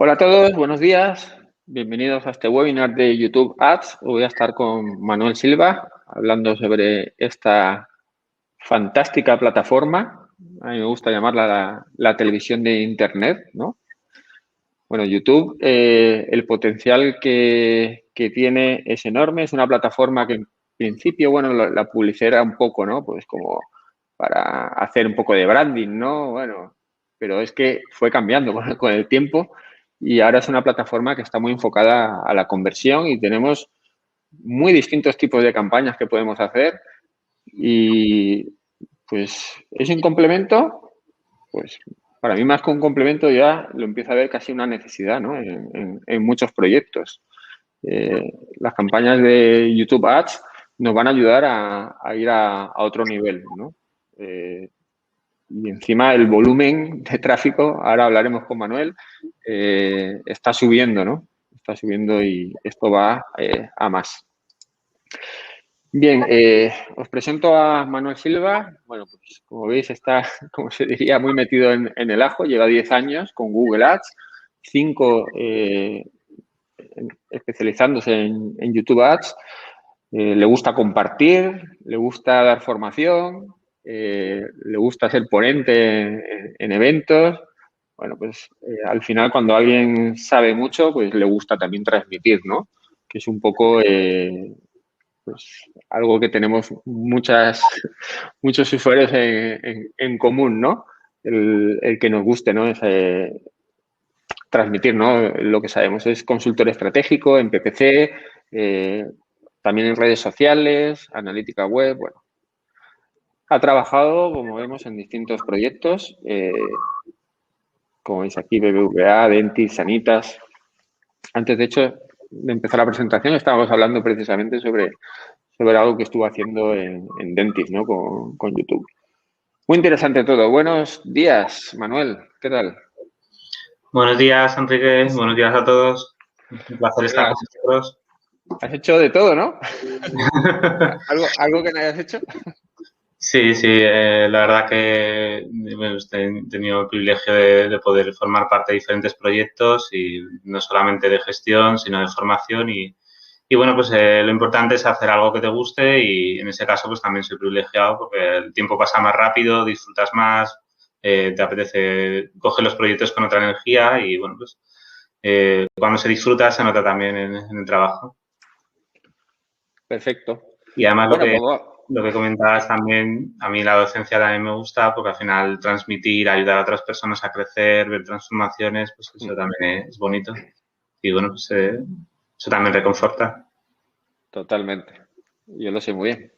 Hola a todos, buenos días. Bienvenidos a este webinar de YouTube Ads. Hoy voy a estar con Manuel Silva hablando sobre esta fantástica plataforma. A mí me gusta llamarla la televisión de Internet, ¿no? Bueno, YouTube, el potencial que tiene es enorme. Es una plataforma que en principio, bueno, la publicidad era un poco, ¿no? Pues como para hacer un poco de branding, ¿no? Bueno, pero es que fue cambiando con el tiempo y ahora es una plataforma que está muy enfocada a la conversión y tenemos muy distintos tipos de campañas que podemos hacer y pues es un complemento, pues para mí más que un complemento ya lo empiezo a ver casi una necesidad, ¿no? En muchos proyectos. Las campañas de YouTube Ads nos van a ayudar a ir a otro nivel, ¿no? Y encima el volumen de tráfico, ahora hablaremos con Manuel, está subiendo, ¿no? Está subiendo y esto va a más. Bien, os presento a Manuel Silva. Bueno, pues como veis está, como se diría, muy metido en el ajo. Lleva 10 años con Google Ads, 5 especializándose en YouTube Ads. Le gusta compartir, le gusta dar formación, le gusta ser ponente en eventos. Bueno, pues al final cuando alguien sabe mucho, pues le gusta también transmitir, ¿no? Que es un poco pues algo que tenemos muchos usuarios en común, ¿no? El que nos guste, ¿no? Es, transmitir, ¿no? Lo que sabemos es consultor estratégico en PPC, también en redes sociales, analítica web, bueno. Ha trabajado, como vemos, en distintos proyectos, como veis aquí, BBVA, Dentis, Sanitas. Antes, de hecho, de empezar la presentación, estábamos hablando precisamente sobre algo que estuvo haciendo en Dentis, ¿no? Con YouTube. Muy interesante todo. Buenos días, Manuel. ¿Qué tal? Buenos días, Enrique. Buenos días a todos. Un placer estar con vosotros. Has hecho de todo, ¿no? ¿Algo que no hayas hecho? Sí, la verdad que he tenido el privilegio de poder formar parte de diferentes proyectos y no solamente de gestión, sino de formación y bueno, pues lo importante es hacer algo que te guste y en ese caso pues también soy privilegiado porque el tiempo pasa más rápido, disfrutas más, te apetece coger los proyectos con otra energía y bueno, pues cuando se disfruta se nota también en el trabajo. Perfecto. Y además Bueno, pues lo que comentabas también, a mí la docencia también me gusta porque al final transmitir, ayudar a otras personas a crecer, ver transformaciones, pues eso también es bonito. Y bueno, pues eso también reconforta. totalmente. Yo lo sé muy bien.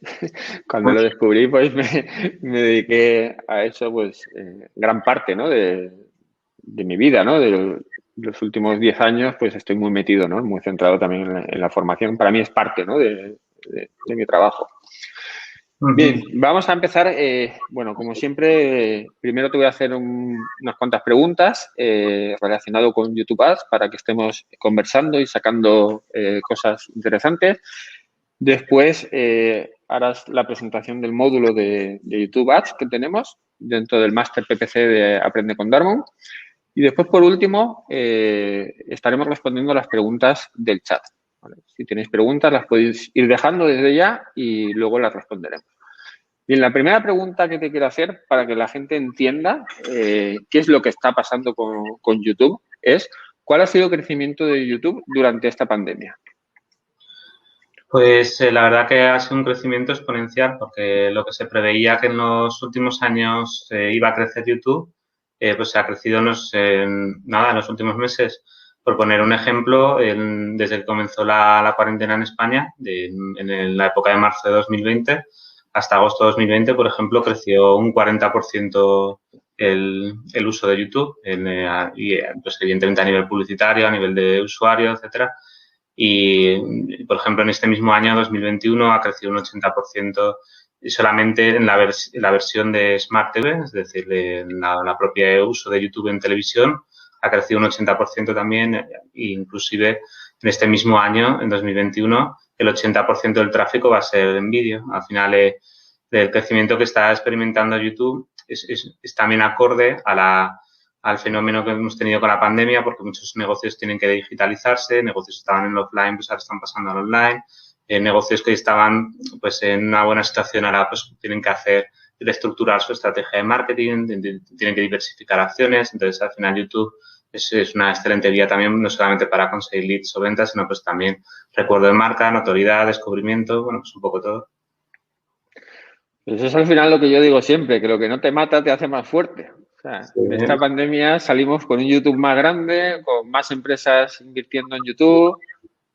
Cuando lo descubrí, pues me dediqué a eso, pues, gran parte, ¿no? De mi vida, ¿no? De los últimos 10 años, pues estoy muy metido, ¿no? Muy centrado también en la formación. Para mí es parte, ¿no? De mi trabajo. Bien, vamos a empezar. Bueno, como siempre, primero te voy a hacer unas cuantas preguntas relacionadas con YouTube Ads para que estemos conversando y sacando cosas interesantes. Después harás la presentación del módulo de YouTube Ads que tenemos dentro del máster PPC de Aprende con Darmon. Y después, por último, estaremos respondiendo a las preguntas del chat. ¿Vale? Si tenéis preguntas, las podéis ir dejando desde ya y luego las responderemos. Bien, la primera pregunta que te quiero hacer para que la gente entienda qué es lo que está pasando con YouTube es ¿cuál ha sido el crecimiento de YouTube durante esta pandemia? Pues la verdad que ha sido un crecimiento exponencial porque lo que se preveía que en los últimos años iba a crecer YouTube, pues se ha crecido en los últimos meses. Por poner un ejemplo, desde que comenzó la cuarentena en España, en la época de marzo de 2020 hasta agosto de 2020, por ejemplo, creció un 40% el uso de YouTube, pues evidentemente a nivel publicitario, a nivel de usuario, etcétera. Y, por ejemplo, en este mismo año, 2021, ha crecido un 80% solamente en la versión de Smart TV, es decir, la propia uso de YouTube en televisión, ha crecido un 80% también, e inclusive en este mismo año, en 2021, el 80% del tráfico va a ser en vídeo. Al final, el crecimiento que está experimentando YouTube es también acorde a al fenómeno que hemos tenido con la pandemia, porque muchos negocios tienen que digitalizarse, negocios estaban en el offline, pues ahora están pasando al online, negocios que estaban pues en una buena situación ahora pues tienen que reestructurar su estrategia de marketing, tienen que diversificar acciones, entonces al final YouTube es una excelente vía también, no solamente para conseguir leads o ventas, sino pues también recuerdo de marca, notoriedad, descubrimiento, bueno, pues un poco todo. Eso es al final lo que yo digo siempre, que lo que no te mata te hace más fuerte. O sea, de esta pandemia salimos con un YouTube más grande, con más empresas invirtiendo en YouTube.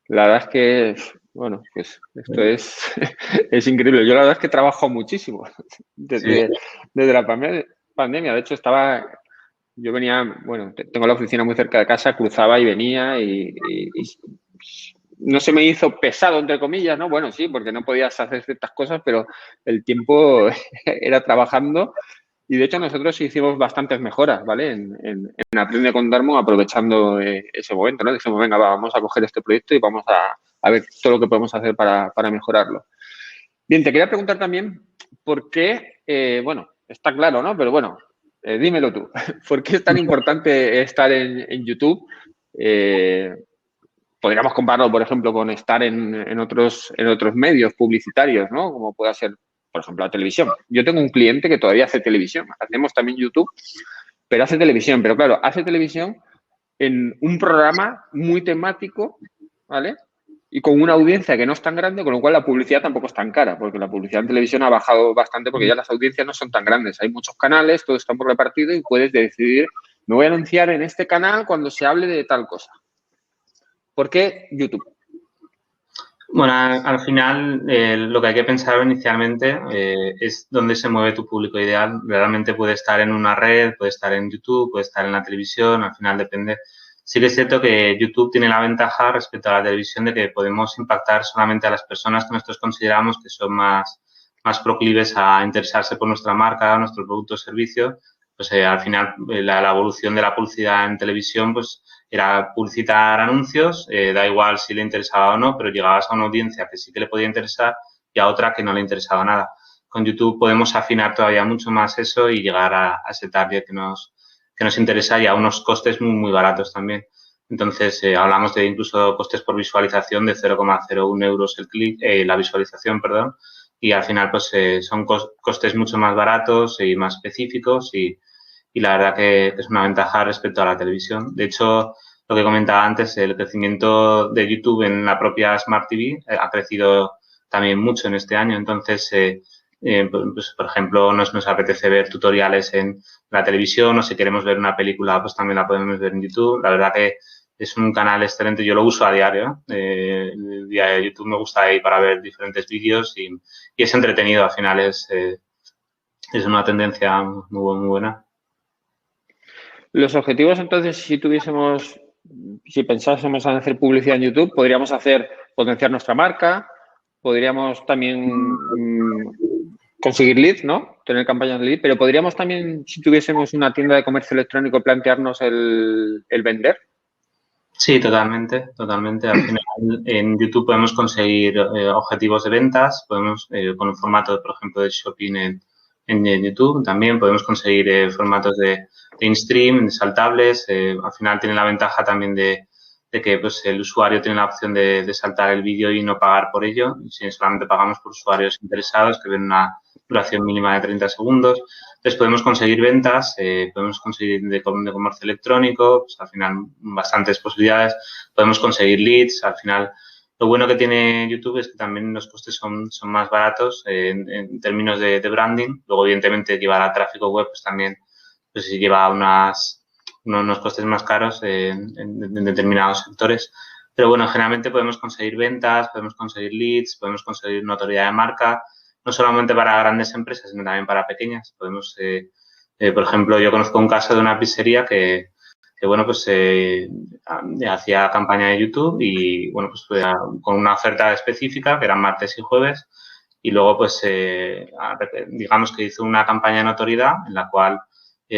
La verdad es que, bueno, pues esto es increíble. Yo la verdad es que trabajo muchísimo desde la pandemia. De hecho, yo venía, bueno, tengo la oficina muy cerca de casa, cruzaba y venía y no se me hizo pesado, entre comillas, ¿no? Bueno, sí, porque no podías hacer ciertas cosas, pero el tiempo era trabajando y de hecho nosotros hicimos bastantes mejoras, ¿vale? En Aprende con Darmo, aprovechando ese momento, ¿no? Dijimos, venga, vamos a coger este proyecto y vamos a ver todo lo que podemos hacer para mejorarlo. Bien, te quería preguntar también por qué, bueno, está claro, ¿no? Pero bueno, dímelo tú. ¿Por qué es tan importante estar en YouTube? Podríamos compararlo, por ejemplo, con estar en otros medios publicitarios, ¿no? Como pueda ser, por ejemplo, la televisión. Yo tengo un cliente que todavía hace televisión. Hacemos también YouTube, pero hace televisión. Pero claro, hace televisión en un programa muy temático, ¿vale? Y con una audiencia que no es tan grande, con lo cual la publicidad tampoco es tan cara, porque la publicidad en televisión ha bajado bastante porque ya las audiencias no son tan grandes. Hay muchos canales, todos están por repartido y puedes decidir, me voy a anunciar en este canal cuando se hable de tal cosa. ¿Por qué YouTube? Bueno, al final lo que hay que pensar inicialmente es dónde se mueve tu público ideal. Realmente puede estar en una red, puede estar en YouTube, puede estar en la televisión, al final depende. Sí que es cierto que YouTube tiene la ventaja respecto a la televisión de que podemos impactar solamente a las personas que nosotros consideramos que son más proclives a interesarse por nuestra marca, nuestro producto o servicio. Pues al final la evolución de la publicidad en televisión pues era publicitar anuncios, da igual si le interesaba o no, pero llegabas a una audiencia que sí que le podía interesar y a otra que no le interesaba nada. Con YouTube podemos afinar todavía mucho más eso y llegar a ese target que nos interesa y a unos costes muy, muy baratos también. Entonces, hablamos de incluso costes por visualización de 0,01 euros el clic, la visualización, perdón, y al final pues son costes mucho más baratos y más específicos y la verdad que es una ventaja respecto a la televisión. De hecho, lo que comentaba antes, el crecimiento de YouTube en la propia Smart TV ha crecido también mucho en este año. Entonces, pues, por ejemplo, nos apetece ver tutoriales en la televisión o si queremos ver una película, pues también la podemos ver en YouTube. La verdad que es un canal excelente. Yo lo uso a diario. El día de YouTube me gusta ir para ver diferentes vídeos y es entretenido. Al final es una tendencia muy buena. Los objetivos, entonces, si pensásemos en hacer publicidad en YouTube, podríamos potenciar nuestra marca, podríamos también conseguir leads, ¿no? Tener campañas de lead, pero podríamos también, si tuviésemos una tienda de comercio electrónico, plantearnos el vender. Sí, totalmente. Al final, en YouTube podemos conseguir objetivos de ventas, podemos con un formato, por ejemplo, de shopping en YouTube. También podemos conseguir formatos de in-stream, saltables. Al final tiene la ventaja también de que pues, el usuario tiene la opción de saltar el vídeo y no pagar por ello. Si solamente pagamos por usuarios interesados que ven una duración mínima de 30 segundos. Entonces, podemos conseguir ventas, podemos conseguir de comercio electrónico, pues, al final bastantes posibilidades. Podemos conseguir leads, al final. Lo bueno que tiene YouTube es que también los costes son más baratos en términos de branding. Luego, evidentemente, llevar a tráfico web pues también pues lleva unos costes más caros en determinados sectores. Pero bueno, generalmente podemos conseguir ventas, podemos conseguir leads, podemos conseguir notoriedad de marca, no solamente para grandes empresas, sino también para pequeñas. Podemos, por ejemplo, yo conozco un caso de una pizzería que bueno, pues hacía campaña de YouTube y, bueno, pues con una oferta específica, que eran martes y jueves, y luego, pues, digamos que hizo una campaña de notoriedad en la cual,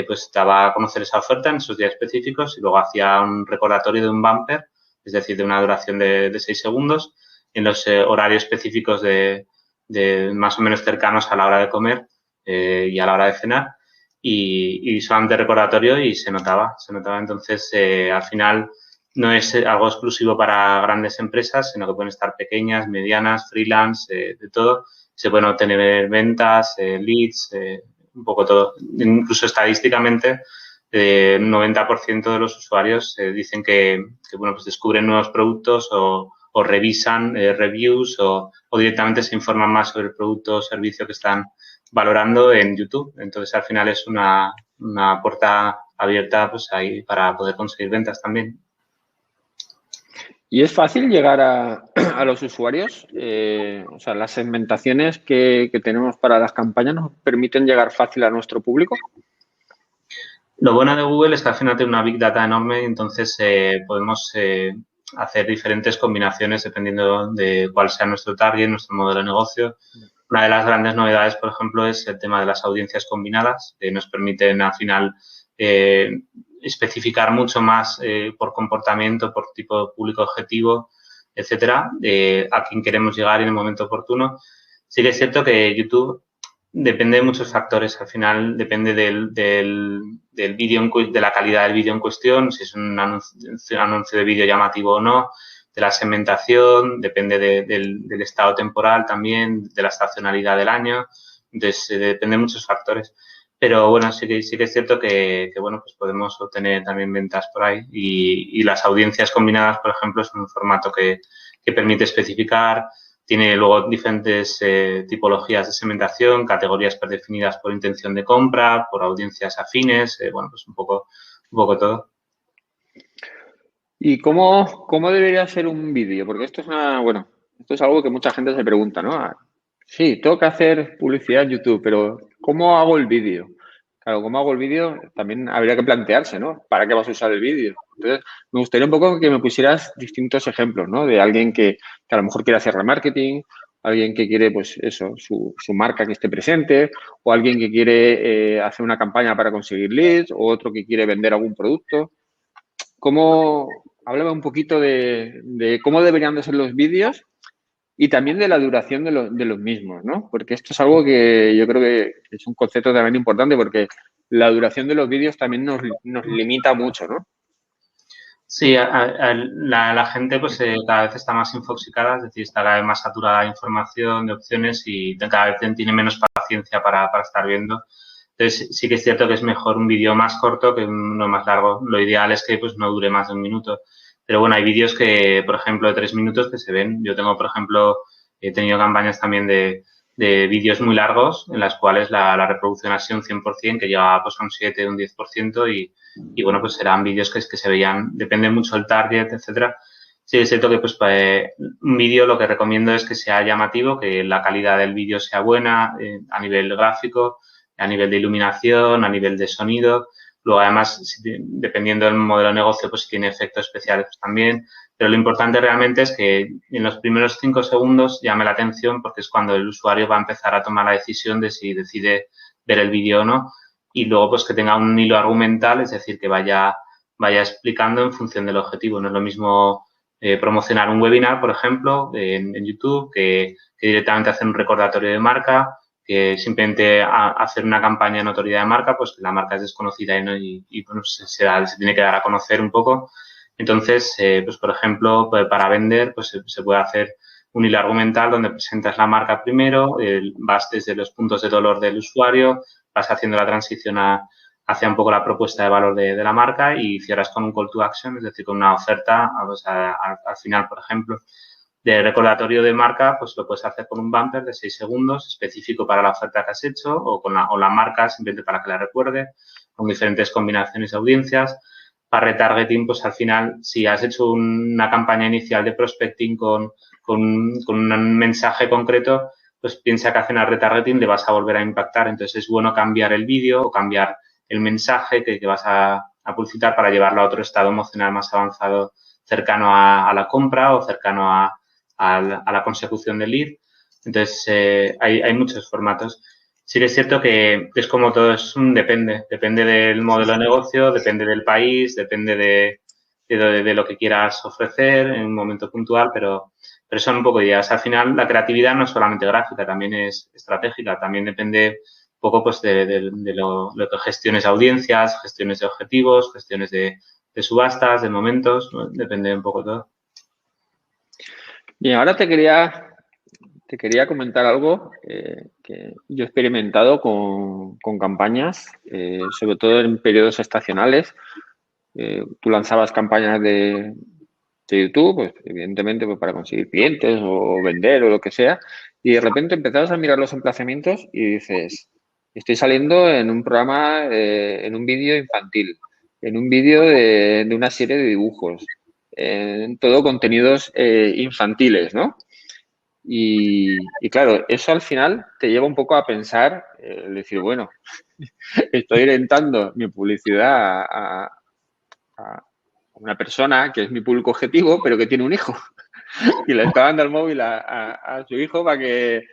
pues, daba a conocer esa oferta en esos días específicos y luego hacía un recordatorio de un bumper, es decir, de una duración de 6 segundos, en los horarios específicos de más o menos cercanos a la hora de comer y a la hora de cenar. y solamente recordatorio y se notaba. Entonces, al final no es algo exclusivo para grandes empresas, sino que pueden estar pequeñas, medianas, freelance, de todo. Se pueden obtener ventas, leads, un poco todo. Incluso estadísticamente, un 90% de los usuarios dicen que, bueno, pues descubren nuevos productos o revisan reviews o directamente se informan más sobre el producto o servicio que están valorando en YouTube. Entonces, al final es una puerta abierta pues ahí para poder conseguir ventas también. ¿Y es fácil llegar a los usuarios? O sea, las segmentaciones que tenemos para las campañas nos permiten llegar fácil a nuestro público. Lo bueno de Google es que al final tiene una Big Data enorme, entonces podemos hacer diferentes combinaciones dependiendo de cuál sea nuestro target, nuestro modelo de negocio. Una de las grandes novedades, por ejemplo, es el tema de las audiencias combinadas, que nos permiten al final especificar mucho más por comportamiento, por tipo de público objetivo, etcétera, a quién queremos llegar en el momento oportuno. Sí que es cierto que YouTube depende de muchos factores. Al final depende del vídeo, de la calidad del vídeo en cuestión, si es un anuncio de vídeo llamativo o no, de la segmentación, depende del estado temporal también, de la estacionalidad del año. Entonces, depende de muchos factores. Pero bueno, sí que es cierto que bueno, pues podemos obtener también ventas por ahí. Y las audiencias combinadas, por ejemplo, es un formato que permite especificar. Tiene luego diferentes tipologías de segmentación, categorías predefinidas por intención de compra, por audiencias afines, bueno, pues un poco todo. ¿Y cómo debería ser un vídeo? Porque esto esto es algo que mucha gente se pregunta, ¿no? Sí, tengo que hacer publicidad en YouTube, pero ¿cómo hago el vídeo? Claro, ¿cómo hago el vídeo? También habría que plantearse, ¿no? ¿Para qué vas a usar el vídeo? Entonces, me gustaría un poco que me pusieras distintos ejemplos, ¿no? De alguien que a lo mejor quiere hacer remarketing, alguien que quiere, pues eso, su marca que esté presente, o alguien que quiere hacer una campaña para conseguir leads, o otro que quiere vender algún producto. Háblame un poquito de cómo deberían de ser los vídeos y también de la duración de los mismos, ¿no? Porque esto es algo que yo creo que es un concepto también importante porque la duración de los vídeos también nos limita mucho, ¿no? Sí, la gente pues cada vez está más infoxicada, es decir, está cada vez más saturada de información, de opciones y cada vez tiene menos paciencia para estar viendo. Entonces, sí que es cierto que es mejor un vídeo más corto que uno más largo. Lo ideal es que pues no dure más de un minuto. Pero bueno, hay vídeos que, por ejemplo, de 3 minutos que se ven. Yo tengo, por ejemplo, he tenido campañas también de vídeos muy largos en las cuales la reproducción ha sido un 100%, que llega pues a un 7, un 10% y bueno, pues serán vídeos que se veían, depende mucho del target, etcétera. Sí, es cierto que pues un vídeo lo que recomiendo es que sea llamativo, que la calidad del vídeo sea buena a nivel gráfico, a nivel de iluminación, a nivel de sonido. Luego, además, dependiendo del modelo de negocio, pues si tiene efectos especiales pues también. Pero lo importante realmente es que en los primeros 5 segundos llame la atención porque es cuando el usuario va a empezar a tomar la decisión de si decide ver el vídeo o no. Y luego, pues que tenga un hilo argumental, es decir, que vaya explicando en función del objetivo. No es lo mismo promocionar un webinar, por ejemplo, en YouTube, que directamente hacer un recordatorio de marca, que simplemente hacer una campaña de notoriedad de marca, pues que la marca es desconocida y bueno, se tiene que dar a conocer un poco. Entonces, pues por ejemplo, para vender, pues se puede hacer un hilo argumental donde presentas la marca primero, vas desde los puntos de dolor del usuario, vas haciendo la transición hacia un poco la propuesta de valor de la marca y cierras con un call to action, es decir, con una oferta al final, por ejemplo. De recordatorio de marca, pues lo puedes hacer con un bumper de 6 segundos específico para la oferta que has hecho o con la marca simplemente para que la recuerde, con diferentes combinaciones de audiencias. Para retargeting, pues al final, si has hecho una campaña inicial de prospecting con un mensaje concreto, pues piensa que haciendo retargeting le vas a volver a impactar. Entonces, es bueno cambiar el vídeo o cambiar el mensaje que vas a publicitar para llevarlo a otro estado emocional más avanzado, cercano a la compra o cercano a la consecución del lead. Entonces, hay muchos formatos. Sí que es cierto que es como todo, es un depende. Depende del modelo de negocio, depende del país, depende de lo que quieras ofrecer en un momento puntual, pero son un poco ideas. Al final, la creatividad no es solamente gráfica, también es estratégica. También depende poco pues de lo que gestiones de audiencias, gestiones de objetivos, gestiones de subastas, de momentos, ¿no? Depende un poco todo. Bien, ahora te quería comentar algo que yo he experimentado con campañas, sobre todo en periodos estacionales. Tú lanzabas campañas de YouTube, pues evidentemente pues, para conseguir clientes o vender o lo que sea, y de repente empezabas a mirar los emplazamientos y dices, estoy saliendo en un programa, en un vídeo infantil, en un vídeo de una serie de dibujos, en todo contenidos infantiles, ¿no? Y claro, eso al final te lleva un poco a pensar, decir, bueno, estoy orientando mi publicidad a una persona que es mi público objetivo, pero que tiene un hijo y le está dando el móvil a su hijo pues,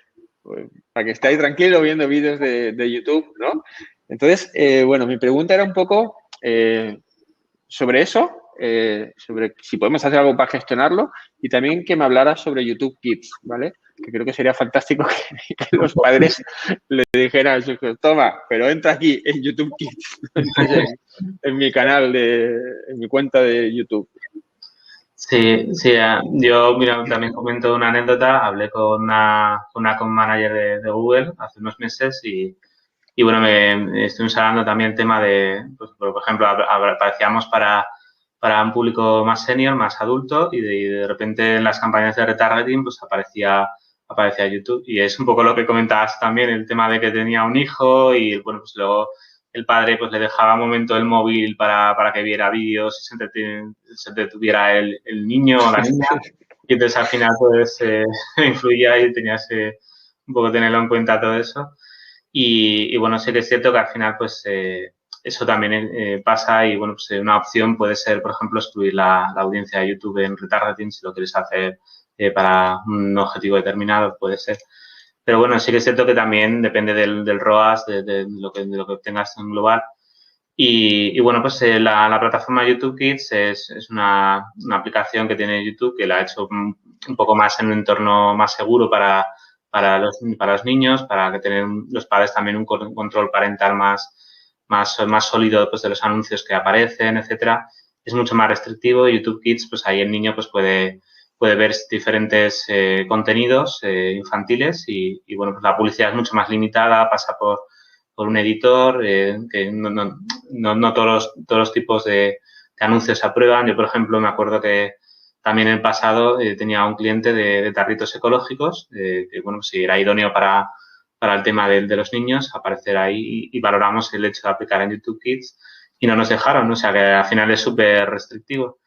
para que esté ahí tranquilo viendo vídeos de YouTube, ¿no? Entonces, bueno, mi pregunta era un poco sobre eso, sobre si podemos hacer algo para gestionarlo y también que me hablaras sobre YouTube Kids, ¿vale? Que creo que sería fantástico que los padres le dijeran a sus hijos, toma, pero entra aquí en YouTube Kids, entonces en mi canal, en mi cuenta de YouTube. Sí, sí, yo mira, también comento una anécdota. Hablé con una account manager de Google hace unos meses y bueno, me estuvimos hablando también el tema de, pues, por ejemplo, aparecíamos para un público más senior, más adulto y de repente en las campañas de retargeting pues aparecía YouTube. Y es un poco lo que comentabas también, el tema de que tenía un hijo y bueno, pues luego el padre pues le dejaba un momento el móvil para que viera vídeos y se entretuviera el niño o la niña. Y entonces al final pues influía y tenías que un poco tenerlo en cuenta todo eso. Y bueno, sí que es cierto que al final pues eso también pasa y bueno, pues una opción puede ser, por ejemplo, excluir la audiencia de YouTube en retargeting si lo quieres hacer para un objetivo determinado, puede ser. Pero bueno, sí que es cierto que también depende del ROAS, de lo que obtengas en global. Y bueno, pues la plataforma YouTube Kids es una aplicación que tiene YouTube que la ha hecho un poco más en un entorno más seguro para los niños, para que tengan los padres también un control parental más sólido pues, de los anuncios que aparecen, etcétera. Es mucho más restrictivo. YouTube Kids, pues ahí el niño pues puede ver diferentes contenidos infantiles y bueno, pues la publicidad es mucho más limitada, pasa por un editor, que no todos los tipos de anuncios se aprueban. Yo, por ejemplo, me acuerdo que también en el pasado tenía un cliente de tarritos ecológicos, que bueno, si era idóneo para el tema de los niños, aparecer ahí y valoramos el hecho de aplicar en YouTube Kids y no nos dejaron, ¿no? O sea que al final es súper restrictivo.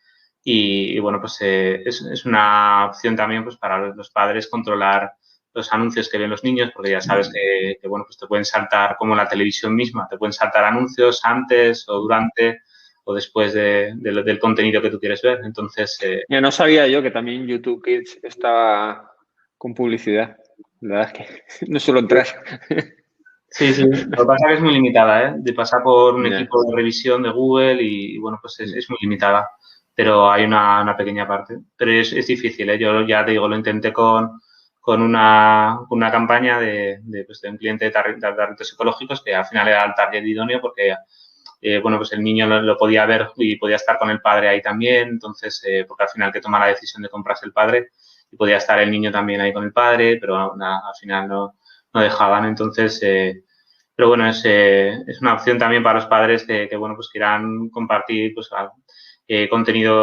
Y bueno, pues es una opción también pues para los padres controlar los anuncios que ven los niños, porque ya sabes que bueno, pues te pueden saltar, como la televisión misma, te pueden saltar anuncios antes o durante o después del contenido que tú quieres ver. Entonces, Ya no sabía yo que también YouTube Kids estaba con publicidad. La verdad es que no suelo entrar. sí, sí. Lo que pasa es que es muy limitada, ¿eh? De pasar por un Ya. equipo de revisión de Google y bueno, pues es muy limitada. Pero hay una pequeña parte. Pero es difícil, ¿eh? Yo ya te digo, lo intenté con una campaña pues de un cliente de tarritos ecológicos que al final era el target idóneo porque bueno, pues el niño lo podía ver y podía estar con el padre ahí también, entonces, porque al final que toma la decisión de comprarse el padre y podía estar el niño también ahí con el padre, pero al final no dejaban, entonces, pero bueno, es una opción también para los padres que bueno, pues quieran compartir pues contenido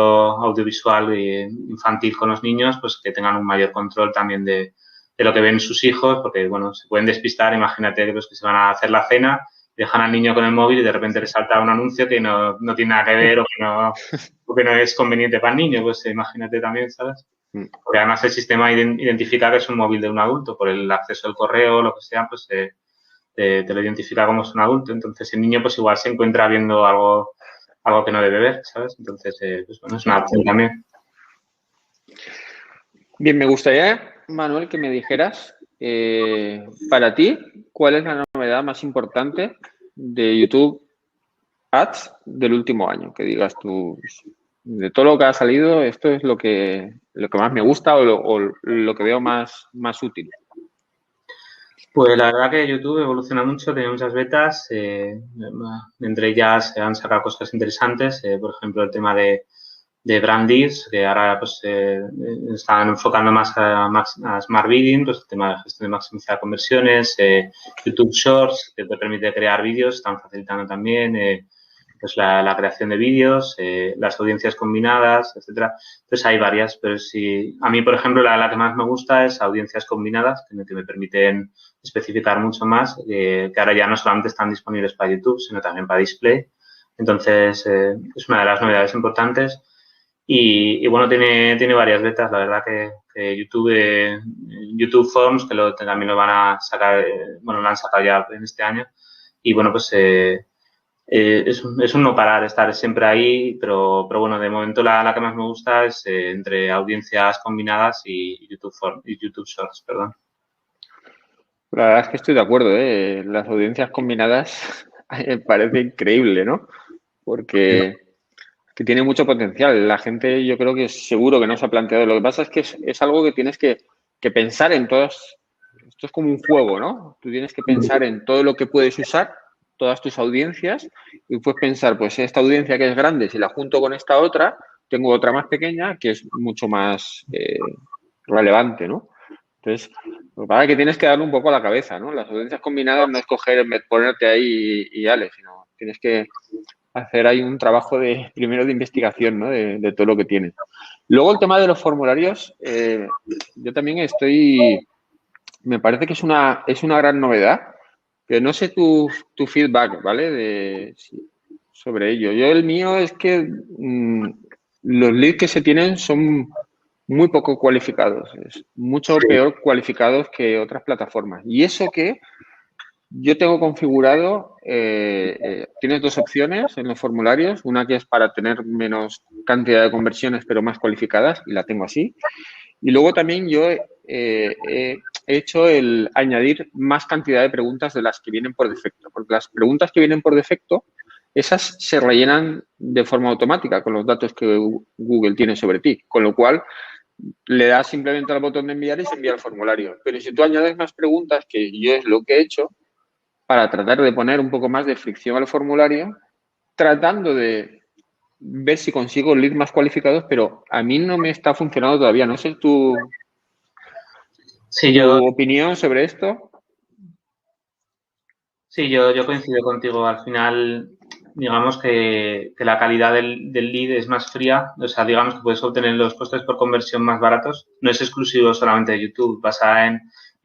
audiovisual infantil con los niños, pues que tengan un mayor control también de lo que ven sus hijos, porque bueno, se pueden despistar, imagínate pues, que se van a hacer la cena, dejan al niño con el móvil y de repente le salta un anuncio que no tiene nada que ver o que no es conveniente para el niño, pues imagínate también, ¿sabes? Porque además el sistema identifica que es un móvil de un adulto, por el acceso al correo o lo que sea, pues te lo identifica como es un adulto. Entonces el niño pues igual se encuentra viendo algo que no debe ver, ¿sabes? Entonces, pues bueno, es una opción también. Bien, me gustaría, Manuel, que me dijeras, para ti, ¿cuál es la novedad más importante de YouTube Ads del último año? Que digas tú, de todo lo que ha salido, esto es lo que más me gusta o lo que veo más útil. Pues la verdad que YouTube evoluciona mucho, tiene muchas betas, entre ellas se han sacado cosas interesantes, por ejemplo el tema de Brandis, que ahora pues están enfocando más a Smart Bidding, pues el tema de gestión de maximizar conversiones, YouTube Shorts, que te permite crear vídeos, están facilitando también pues la creación de vídeos, las audiencias combinadas, etcétera. Entonces hay varias, pero sí, a mí, por ejemplo, la que más me gusta es audiencias combinadas, que me permiten especificar mucho más, que ahora ya no solamente están disponibles para YouTube, sino también para display. Entonces, es una de las novedades importantes. Y bueno, tiene varias betas. La verdad que YouTube Forms, también lo van a sacar, bueno, lo han sacado ya en este año. Y bueno, pues es un no parar, estar siempre ahí, pero bueno, de momento la que más me gusta es entre audiencias combinadas y y YouTube Shorts, perdón. La verdad es que estoy de acuerdo, ¿eh? Las audiencias combinadas me parece increíble, ¿no? Porque que tiene mucho potencial. La gente yo creo que seguro que no se ha planteado. Lo que pasa es que es algo que tienes que pensar en todas. Esto es como un juego, ¿no? Tú tienes que pensar en todo lo que puedes usar, todas tus audiencias, y puedes pensar, pues esta audiencia que es grande, si la junto con esta otra, tengo otra más pequeña que es mucho más relevante, ¿no? Entonces, lo que pasa es que tienes que darle un poco a la cabeza, ¿no? Las audiencias combinadas no es coger, ponerte ahí y dale, sino tienes que hacer ahí un trabajo primero de investigación, ¿no? De todo lo que tienes. Luego el tema de los formularios, yo también me parece que es una gran novedad, pero no sé tu feedback, ¿vale? Sobre ello. Yo el mío es que los leads que se tienen son muy poco cualificados, es mucho peor cualificados que otras plataformas. Y eso que yo tengo configurado, tienes dos opciones en los formularios, una que es para tener menos cantidad de conversiones pero más cualificadas y la tengo así. Y luego también yo he hecho el añadir más cantidad de preguntas de las que vienen por defecto, porque las preguntas que vienen por defecto, esas se rellenan de forma automática con los datos que Google tiene sobre ti, con lo cual le das simplemente al botón de enviar y se envía el formulario. Pero si tú añades más preguntas, que yo es lo que he hecho, para tratar de poner un poco más de fricción al formulario, tratando de ver si consigo leads más cualificados, pero a mí no me está funcionando todavía. No sé Sí, tu opinión sobre esto. Sí, yo coincido contigo. Al final, digamos que la calidad del lead es más fría. O sea, digamos que puedes obtener los costes por conversión más baratos. No es exclusivo solamente de YouTube. Pasa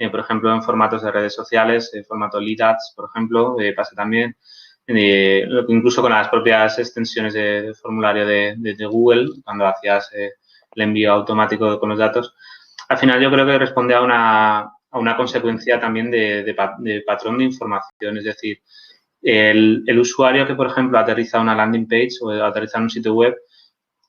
por ejemplo, en formatos de redes sociales, formato lead ads, por ejemplo, pasa también. Incluso con las propias extensiones de formulario de Google, cuando hacías el envío automático con los datos. Al final yo creo que responde a una consecuencia también de patrón de información. Es decir, el usuario que, por ejemplo, aterriza una landing page o aterriza en un sitio web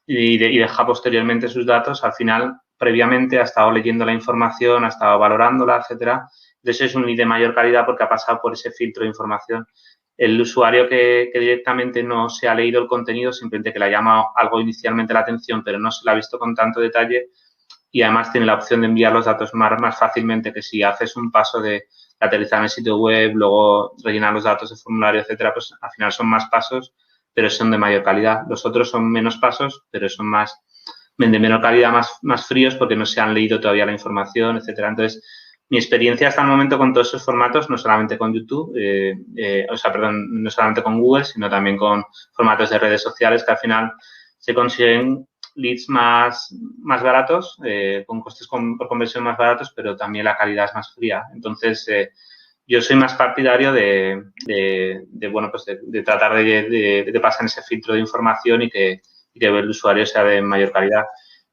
y deja posteriormente sus datos, al final, previamente ha estado leyendo la información, ha estado valorándola, etcétera. Entonces es un lead de mayor calidad porque ha pasado por ese filtro de información. El usuario que directamente no se ha leído el contenido, simplemente que le ha llamado algo inicialmente la atención, pero no se lo ha visto con tanto detalle, y además tiene la opción de enviar los datos más fácilmente que si haces un paso de aterrizar en el sitio web, luego rellenar los datos de formulario, etcétera, pues al final son más pasos, pero son de mayor calidad. Los otros son menos pasos, pero son de menor calidad, más fríos porque no se han leído todavía la información, etcétera. Entonces, mi experiencia hasta el momento con todos esos formatos, no solamente con YouTube, no solamente con Google, sino también con formatos de redes sociales que al final se consiguen leads más baratos, con costes por conversión más baratos, pero también la calidad es más fría. Entonces, yo soy más partidario bueno, pues de tratar de pasar ese filtro de información y que el usuario sea de mayor calidad.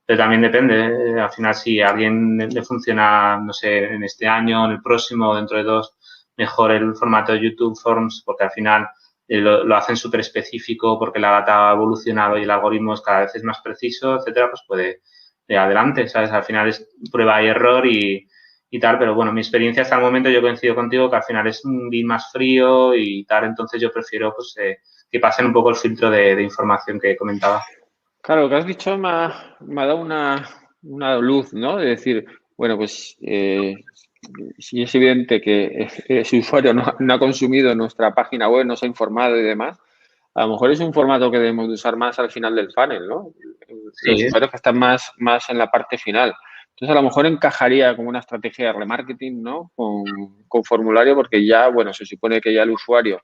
Pero también depende, al final, si a alguien le funciona, no sé, en este año, en el próximo, dentro de dos, mejor el formato de YouTube Forms, porque al final lo hacen súper específico porque la data ha evolucionado y el algoritmo es cada vez es más preciso, etcétera, pues puede de adelante, ¿sabes? Al final es prueba y error y tal, pero bueno, mi experiencia hasta el momento yo coincido contigo que al final es un lead más frío y tal, entonces yo prefiero pues que pasen un poco el filtro de información que comentaba. Claro, lo que has dicho me ha dado una luz, ¿no? De decir, bueno, pues si es evidente que ese usuario no ha consumido nuestra página web, no se ha informado y demás, a lo mejor es un formato que debemos de usar más al final del funnel, ¿no? Los Sí, usuarios que están más en la parte final. Entonces, a lo mejor encajaría como una estrategia de remarketing, ¿no? Con formulario, porque ya, bueno, se supone que ya el usuario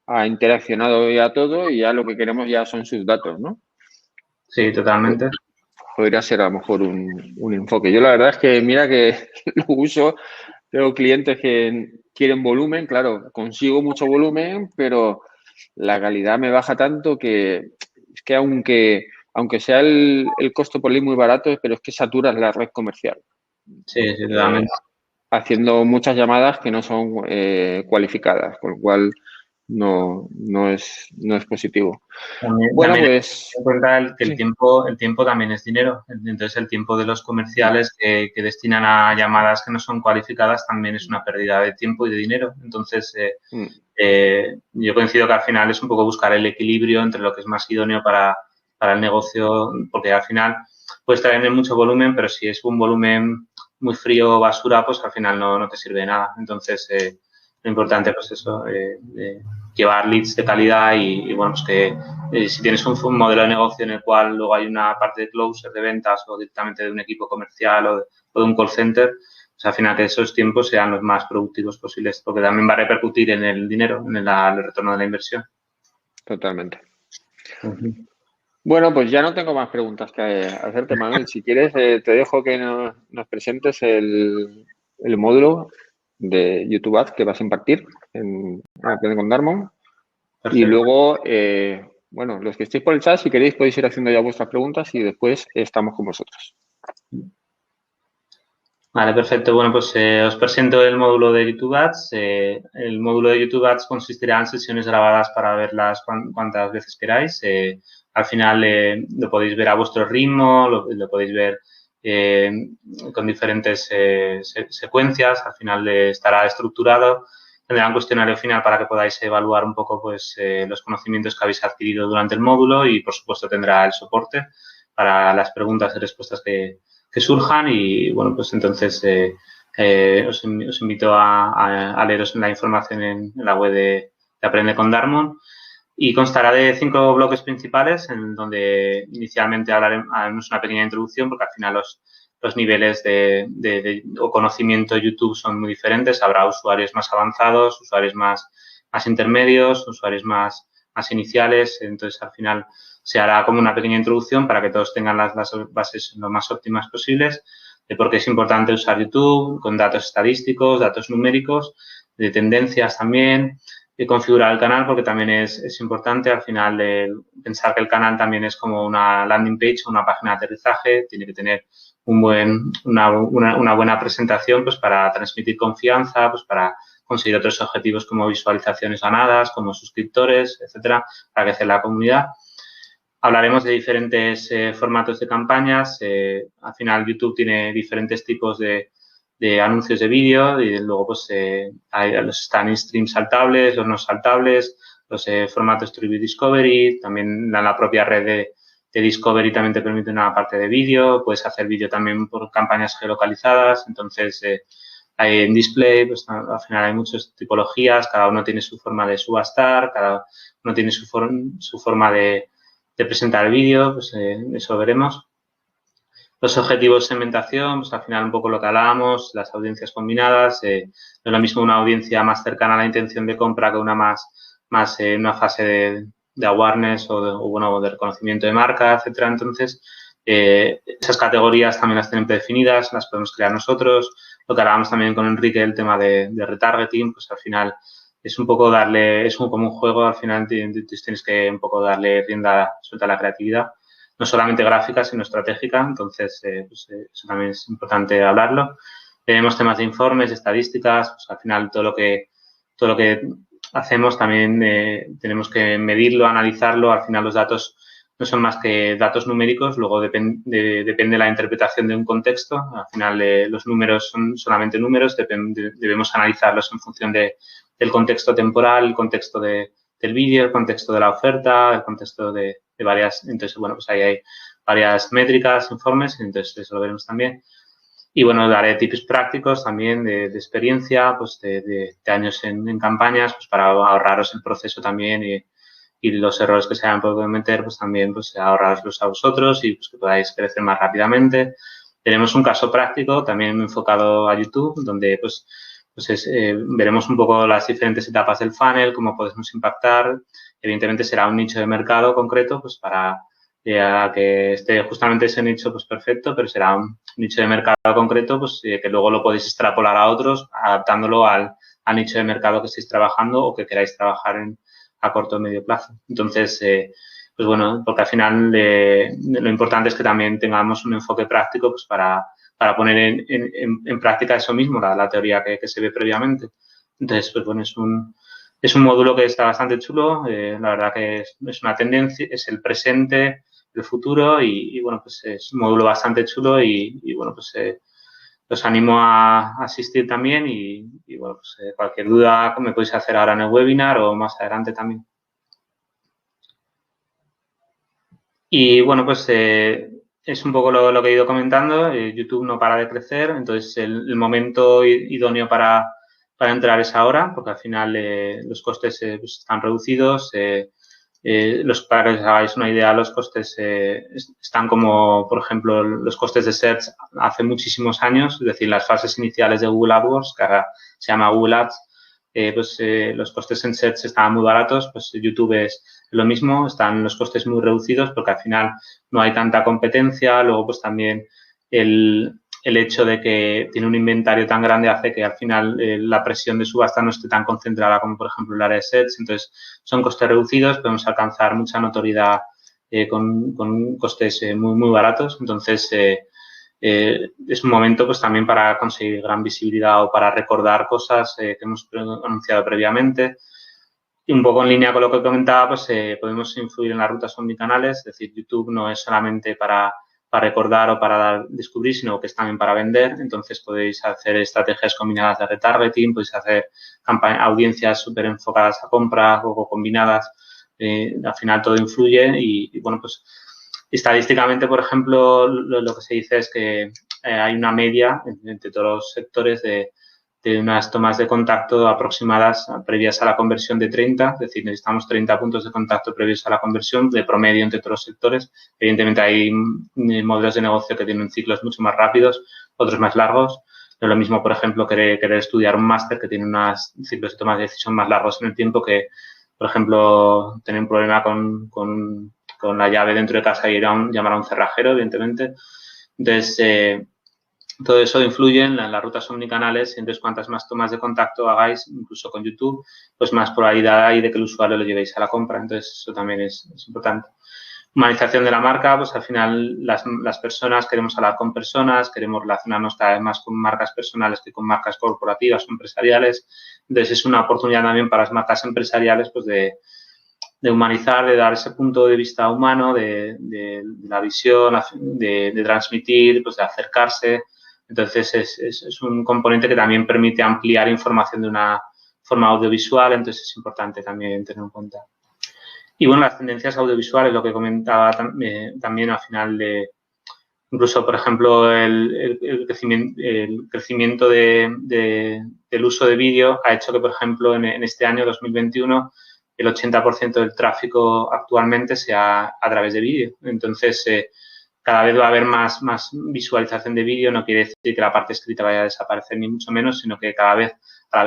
ha interaccionado ya todo y ya lo que queremos ya son sus datos, ¿no? sí, totalmente. Podría ser a lo mejor un enfoque. Yo la verdad es que mira que lo uso, tengo clientes que quieren volumen, claro, consigo mucho volumen, pero la calidad me baja tanto que es que aunque sea el costo por lead muy barato, pero es que saturas la red comercial. Sí, sí, totalmente. Haciendo muchas llamadas que no son cualificadas, con lo cual no es positivo. Bueno, También hay que pues tener en cuenta que sí, el tiempo también es dinero. Entonces, el tiempo de los comerciales que destinan a llamadas que no son cualificadas también es una pérdida de tiempo y de dinero. Entonces, yo coincido que al final es un poco buscar el equilibrio entre lo que es más idóneo para el negocio, porque al final puedes tener mucho volumen, pero si es un volumen muy frío o basura, pues al final no te sirve de nada. Entonces, lo importante, pues eso, llevar leads de calidad y bueno, pues que si tienes un modelo de negocio en el cual luego hay una parte de closer de ventas o directamente de un equipo comercial o de un call center, pues al final que esos tiempos sean los más productivos posibles, porque también va a repercutir en el dinero, en el retorno de la inversión. totalmente. Uh-huh. Bueno, pues ya no tengo más preguntas que hacerte, Manuel. Si quieres, te dejo que nos presentes el módulo de YouTube Ads que vas a impartir en Aprende con Darmon. Y Perfecto. luego, bueno, los que estéis por el chat, si queréis, podéis ir haciendo ya vuestras preguntas y después estamos con vosotros. Vale, perfecto. Bueno, pues os presento el módulo de YouTube Ads. El módulo de YouTube Ads consistirá en sesiones grabadas para verlas cuantas veces queráis. Al final lo podéis ver a vuestro ritmo, lo podéis ver eh, con diferentes secuencias. Al final estará estructurado. Tendrá un cuestionario final para que podáis evaluar un poco pues, los conocimientos que habéis adquirido durante el módulo y, por supuesto, tendrá el soporte para las preguntas y respuestas que surjan y, bueno, pues entonces os invito a leeros la información en la web de Aprende con Darmon y constará de 5 bloques principales en donde inicialmente haremos una pequeña introducción porque al final los niveles o conocimiento de YouTube son muy diferentes. Habrá usuarios más avanzados, usuarios más intermedios, usuarios más iniciales. Entonces, al final se hará como una pequeña introducción para que todos tengan las bases lo más óptimas posibles de por qué es importante usar YouTube con datos estadísticos, datos numéricos, de tendencias también, de configurar el canal porque también es importante al final pensar que el canal también es como una landing page o una página de aterrizaje, tiene que tener una buena presentación pues para transmitir confianza, pues para conseguir otros objetivos como visualizaciones ganadas, como suscriptores, etcétera, para crecer la comunidad. Hablaremos de diferentes formatos de campañas. Al final, YouTube tiene diferentes tipos de anuncios de vídeo y luego pues están streams saltables, los no saltables, los formatos Tribute Discovery, también la propia red de Discovery también te permite una parte de vídeo, puedes hacer vídeo también por campañas geolocalizadas, entonces hay en display, pues al final hay muchas tipologías, cada uno tiene su forma de subastar, cada uno tiene su forma de presentar el vídeo, pues eso veremos. Los objetivos de segmentación, pues al final un poco lo que hablábamos, las audiencias combinadas, no es lo mismo una audiencia más cercana a la intención de compra que una más en una fase de awareness o de reconocimiento de marca, etcétera. Entonces, esas categorías también las tienen predefinidas, las podemos crear nosotros. Lo que hablábamos también con Enrique, el tema de retargeting, pues al final es un poco como un juego, al final tienes que un poco darle rienda suelta a la creatividad, no solamente gráfica, sino estratégica, entonces pues, eso también es importante hablarlo. Tenemos temas de informes, de estadísticas, pues al final todo lo que hacemos también tenemos que medirlo, analizarlo, al final los datos no son más que datos numéricos, luego depende la interpretación de un contexto, al final los números son solamente números, debemos analizarlos en función del contexto temporal, el contexto del vídeo, el contexto de la oferta, el contexto de varias, entonces bueno, pues ahí hay varias métricas, informes, entonces eso lo veremos también. Y bueno, daré tips prácticos también de experiencia, pues de años en campañas, pues para ahorraros el proceso también y los errores que se hayan podido cometer, pues también pues ahorraroslos a vosotros y pues que podáis crecer más rápidamente. Tenemos un caso práctico también enfocado a YouTube, donde veremos un poco las diferentes etapas del funnel, cómo podemos impactar. Evidentemente será un nicho de mercado concreto, pues para que esté justamente ese nicho, pues perfecto, pero será un nicho de mercado concreto, pues que luego lo podéis extrapolar a otros, adaptándolo al nicho de mercado que estéis trabajando o que queráis trabajar a corto o medio plazo. Entonces, pues bueno, porque al final lo importante es que también tengamos un enfoque práctico pues para poner en práctica eso mismo, la teoría que se ve previamente. Entonces, pues bueno, es un módulo que está bastante chulo, la verdad que es una tendencia, es el presente, el futuro y bueno, pues es un módulo bastante chulo y bueno, pues os animo a asistir también y bueno, pues cualquier duda me podéis hacer ahora en el webinar o más adelante también. Y bueno, pues es un poco lo que he ido comentando. YouTube no para de crecer, entonces el momento idóneo para entrar es ahora, porque al final los costes pues están reducidos. Para que os hagáis una idea, los costes están como, por ejemplo, los costes de search hace muchísimos años, es decir, las fases iniciales de Google AdWords, que ahora se llama Google Ads, los costes en search estaban muy baratos, pues YouTube es lo mismo, están los costes muy reducidos porque al final no hay tanta competencia, luego pues también el hecho de que tiene un inventario tan grande hace que al final la presión de subasta no esté tan concentrada como por ejemplo el área de search, entonces son costes reducidos, podemos alcanzar mucha notoriedad con costes muy baratos, entonces es un momento pues también para conseguir gran visibilidad o para recordar cosas que hemos anunciado previamente. Y un poco en línea con lo que comentaba, pues podemos influir en las rutas omnicanales, es decir, YouTube no es solamente para recordar o para descubrir, sino que es también para vender. Entonces podéis hacer estrategias combinadas de retargeting, podéis hacer audiencias súper enfocadas a compras o combinadas. Al final todo influye y bueno, pues estadísticamente, por ejemplo, lo que se dice es que hay una media entre todos los sectores de unas tomas de contacto aproximadas previas a la conversión de 30, es decir, necesitamos 30 puntos de contacto previos a la conversión de promedio entre todos los sectores. Evidentemente hay modelos de negocio que tienen ciclos mucho más rápidos, otros más largos. No es lo mismo, por ejemplo, querer estudiar un máster que tiene unos ciclos de toma de decisión más largos en el tiempo que, por ejemplo, tener un problema con la llave dentro de casa y llamar a un cerrajero, evidentemente. Entonces, todo eso influye en las rutas omnicanales y entonces cuantas más tomas de contacto hagáis, incluso con YouTube, pues más probabilidad hay de que el usuario lo llevéis a la compra. Entonces, eso también es importante. Humanización de la marca, pues al final las personas queremos hablar con personas, queremos relacionarnos cada vez más con marcas personales que con marcas corporativas o empresariales. Entonces, es una oportunidad también para las marcas empresariales pues de humanizar, de dar ese punto de vista humano, de la visión, de transmitir, pues de acercarse. Entonces, es un componente que también permite ampliar información de una forma audiovisual, entonces es importante también tener en cuenta. Y bueno, las tendencias audiovisuales, lo que comentaba también al final incluso, por ejemplo, el crecimiento del uso de vídeo ha hecho que, por ejemplo, en este año 2021, el 80% del tráfico actualmente sea a través de vídeo. Entonces, cada vez va a haber más visualización de vídeo. No quiere decir que la parte escrita vaya a desaparecer, ni mucho menos, sino que al haber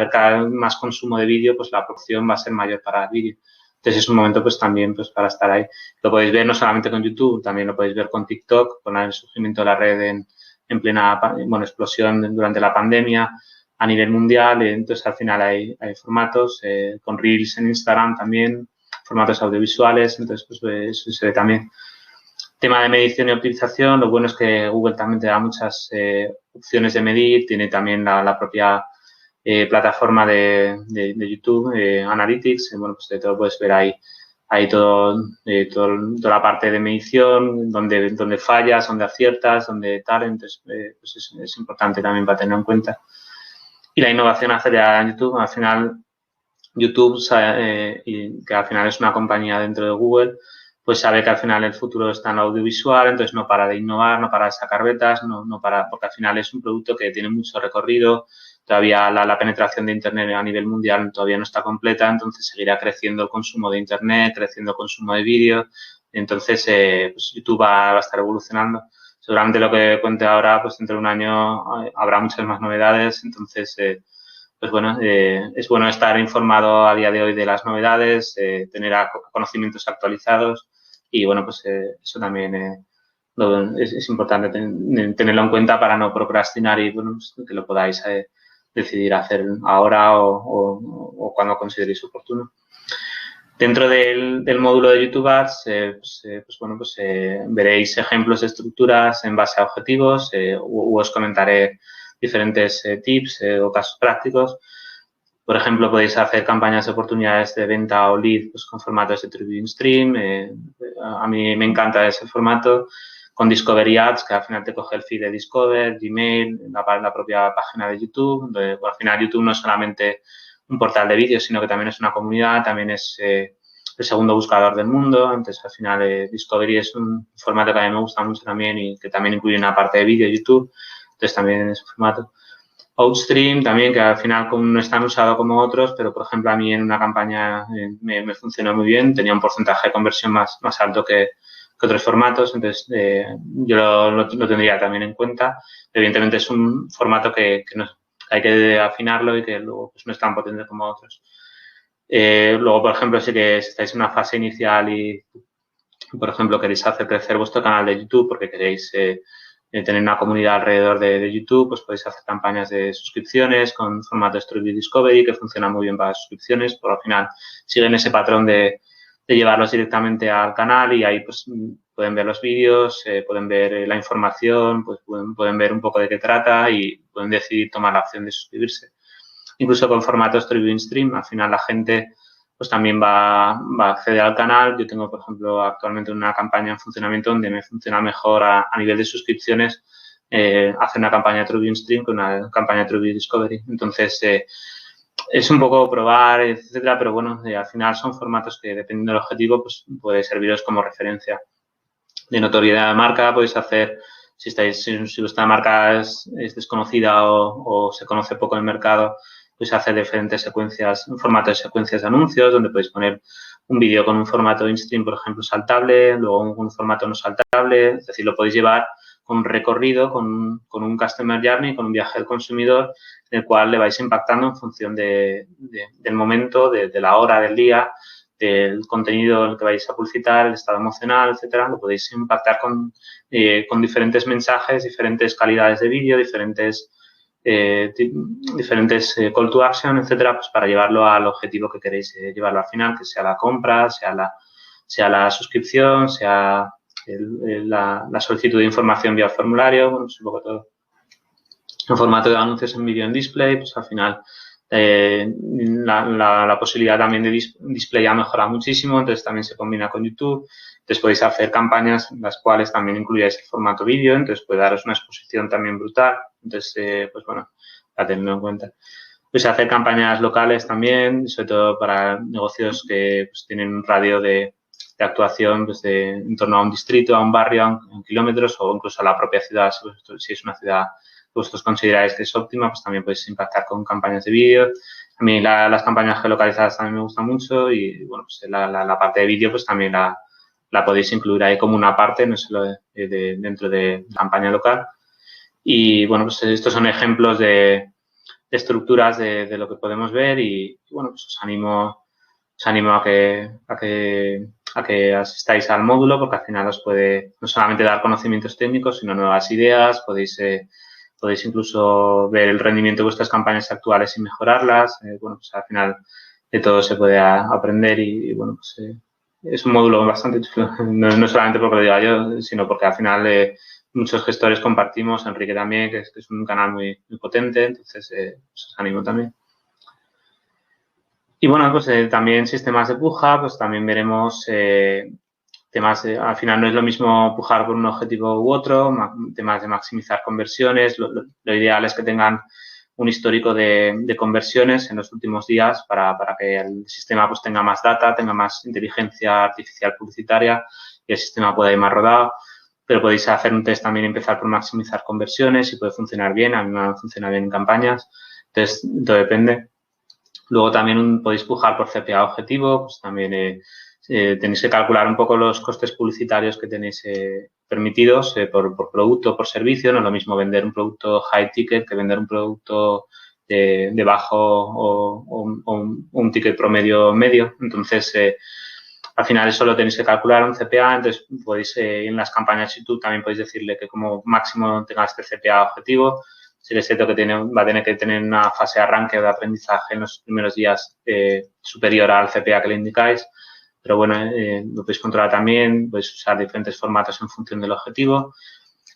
cada vez más consumo de vídeo, pues la proporción va a ser mayor para el vídeo. Entonces, es un momento pues también pues para estar ahí. Lo podéis ver no solamente con YouTube, también lo podéis ver con TikTok, con el surgimiento de la red en plena explosión durante la pandemia a nivel mundial. Entonces, al final hay formatos con Reels en Instagram también, formatos audiovisuales. Entonces, pues eso se ve también. Tema de medición y optimización, lo bueno es que Google también te da muchas opciones de medir, tiene también la propia plataforma de YouTube, Analytics, bueno, pues de todo puedes ver ahí toda la parte de medición, donde fallas, donde aciertas, donde tal, entonces pues es importante también para tener en cuenta. Y la innovación acelerada en YouTube, al final YouTube, que al final es una compañía dentro de Google, pues sabe que al final el futuro está en lo audiovisual, entonces no para de innovar, no para de sacar betas, no para, porque al final es un producto que tiene mucho recorrido, todavía la penetración de Internet a nivel mundial todavía no está completa, entonces seguirá creciendo el consumo de Internet, creciendo el consumo de vídeo, entonces pues YouTube va a estar evolucionando. Seguramente lo que cuente ahora, pues dentro de un año habrá muchas más novedades, entonces pues bueno, es bueno estar informado a día de hoy de las novedades, tener conocimientos actualizados y bueno, pues eso también es importante tenerlo en cuenta para no procrastinar y bueno, pues, que lo podáis decidir hacer ahora o cuando consideréis oportuno. Dentro del módulo de YouTube Ads, pues bueno, pues veréis ejemplos de estructuras en base a objetivos os comentaré diferentes tips o casos prácticos. Por ejemplo, podéis hacer campañas de oportunidades de venta o lead pues, con formatos de Tribune Stream. A mí me encanta ese formato con Discovery Ads, que al final te coge el feed de Discover, Gmail, la propia página de YouTube. Donde, al final YouTube no es solamente un portal de vídeos, sino que también es una comunidad, también es el segundo buscador del mundo. Entonces, al final, Discovery es un formato que a mí me gusta mucho también y que también incluye una parte de vídeo YouTube. Entonces, también en ese formato. Outstream también, que al final no es tan usado como otros, pero por ejemplo a mí en una campaña me funcionó muy bien, tenía un porcentaje de conversión más alto que otros formatos, entonces yo lo tendría también en cuenta. Evidentemente es un formato que hay que afinarlo y que luego pues, no es tan potente como otros. Luego, por ejemplo, si estáis en una fase inicial y, por ejemplo, queréis hacer crecer vuestro canal de YouTube porque queréis tener una comunidad alrededor de YouTube, pues podéis hacer campañas de suscripciones con formato Streaming Discovery que funciona muy bien para suscripciones, pero al final siguen ese patrón de llevarlos directamente al canal y ahí pues pueden ver los vídeos, pueden ver la información, pues pueden ver un poco de qué trata y pueden decidir tomar la opción de suscribirse. Incluso con formato Streaming Stream, al final la gente pues también va a acceder al canal. Yo tengo, por ejemplo, actualmente una campaña en funcionamiento donde me funciona mejor a nivel de suscripciones hacer una campaña TrueView Stream que una campaña TrueView Discovery. Entonces, es un poco probar, etcétera, pero bueno, al final son formatos que, dependiendo del objetivo, pues puede serviros como referencia. De notoriedad de marca podéis hacer, si vuestra marca es desconocida o se conoce poco en el mercado, pues hacer diferentes secuencias, un formato de secuencias de anuncios, donde podéis poner un vídeo con un formato in-stream, por ejemplo, saltable, luego un formato no saltable, es decir, lo podéis llevar con un recorrido, con un customer journey, con un viaje del consumidor, en el cual le vais impactando en función del momento, de la hora del día, del contenido en el que vais a publicitar, el estado emocional, etcétera. Lo podéis impactar con diferentes mensajes, diferentes calidades de vídeo, diferentes call to action, etcétera, pues para llevarlo al objetivo que queréis llevarlo al final, que sea la compra, sea la suscripción, sea la solicitud de información vía formulario, bueno, pues un poco todo. En formato de anuncios en video en display, pues al final la posibilidad también de display ha mejorado muchísimo, entonces también se combina con YouTube. Entonces podéis hacer campañas en las cuales también incluyáis el formato vídeo, entonces puede daros una exposición también brutal. Entonces, pues bueno, para tenerlo en cuenta. Pues hacer campañas locales también, sobre todo para negocios que pues, tienen un radio de actuación pues, en torno a un distrito, a un barrio, a kilómetros o incluso a la propia ciudad, si es una ciudad que vosotros consideráis que es óptima, pues también podéis impactar con campañas de vídeo. A mí las campañas geolocalizadas también me gustan mucho y, bueno, pues la parte de vídeo pues también la podéis incluir ahí como una parte, no solo dentro de la campaña local. Y, bueno, pues estos son ejemplos de estructuras de lo que podemos ver y, bueno, pues os animo a que asistáis al módulo porque al final os puede no solamente dar conocimientos técnicos, sino nuevas ideas, podéis incluso ver el rendimiento de vuestras campañas actuales y mejorarlas. Bueno, pues al final de todo se puede aprender y bueno, pues es un módulo bastante chulo. No solamente porque lo diga yo, sino porque al final muchos gestores compartimos, Enrique también, que es un canal muy potente, entonces os animo también. Y bueno, pues también sistemas de puja, pues también veremos temas al final no es lo mismo pujar por un objetivo u otro, temas de maximizar conversiones, lo ideal es que tengan un histórico de conversiones en los últimos días para que el sistema pues tenga más data, tenga más inteligencia artificial publicitaria y el sistema pueda ir más rodado. Pero podéis hacer un test también, empezar por maximizar conversiones y puede funcionar bien. A mí me funciona bien en campañas. Entonces, todo depende. Luego también podéis pujar por CPA objetivo. Pues también tenéis que calcular un poco los costes publicitarios que tenéis permitidos por producto o por servicio. No es lo mismo vender un producto high ticket que vender un producto de bajo o un ticket promedio medio. Entonces, al final eso lo tenéis que calcular un CPA, entonces podéis en las campañas YouTube también podéis decirle que como máximo tenga este CPA objetivo. Sí que es cierto que va a tener que tener una fase de arranque o de aprendizaje en los primeros días superior al CPA que le indicáis, pero bueno, lo podéis controlar también, podéis usar diferentes formatos en función del objetivo.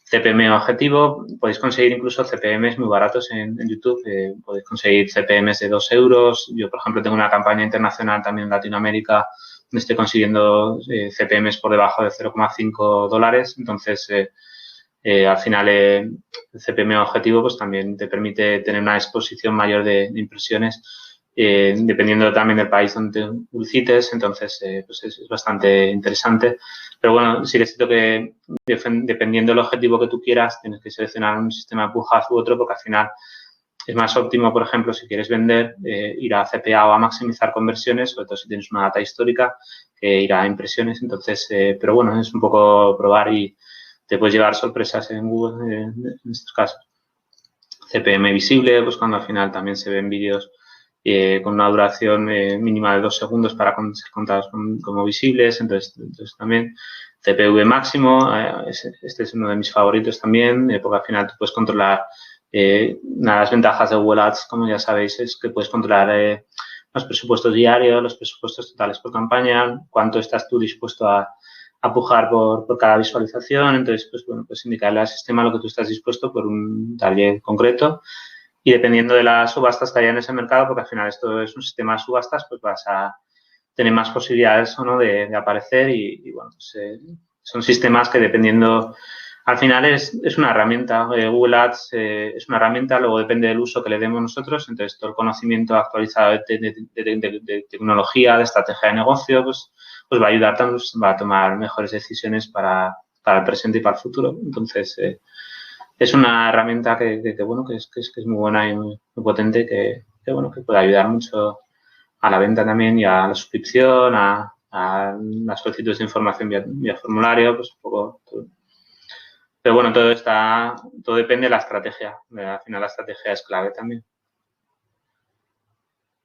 CPM objetivo, podéis conseguir incluso CPMs muy baratos en YouTube, podéis conseguir CPMs de 2 euros. Yo, por ejemplo, tengo una campaña internacional también en Latinoamérica donde estoy consiguiendo CPMs por debajo de 0,5 dólares. Entonces, al final, el CPM objetivo pues también te permite tener una exposición mayor de impresiones, dependiendo también del país donde publicites. Entonces, pues es bastante interesante. Pero bueno, sí que es cierto que dependiendo del objetivo que tú quieras, tienes que seleccionar un sistema de pujas u otro, porque al final es más óptimo, por ejemplo, si quieres vender, ir a CPA o a maximizar conversiones, sobre todo si tienes una data histórica, que ir a impresiones. Entonces, pero bueno, es un poco probar y te puedes llevar sorpresas en Google en estos casos. CPM visible, pues cuando al final también se ven vídeos con una duración mínima de 2 segundos para ser contados como visibles. Entonces también CPV máximo, este es uno de mis favoritos también, porque al final tú puedes controlar, una de las ventajas de Google Ads, como ya sabéis, es que puedes controlar los presupuestos diarios, los presupuestos totales por campaña, cuánto estás tú dispuesto a pujar por cada visualización. Entonces, pues bueno, pues indicarle al sistema lo que tú estás dispuesto por un target concreto. Y dependiendo de las subastas que haya en ese mercado, porque al final esto es un sistema de subastas, pues vas a tener más posibilidades o no de aparecer y bueno, pues, son sistemas que dependiendo, al final es una herramienta. Google Ads es una herramienta, luego depende del uso que le demos nosotros. Entonces, todo el conocimiento actualizado de tecnología, de estrategia de negocio, pues va a ayudar, va a tomar mejores decisiones para el presente y para el futuro. Entonces, es una herramienta que es muy buena y muy potente, que bueno, que puede ayudar mucho a la venta también y a la suscripción, a las solicitudes de información vía formulario, pues un poco todo. Pero bueno, todo depende de la estrategia. Al final la estrategia es clave también.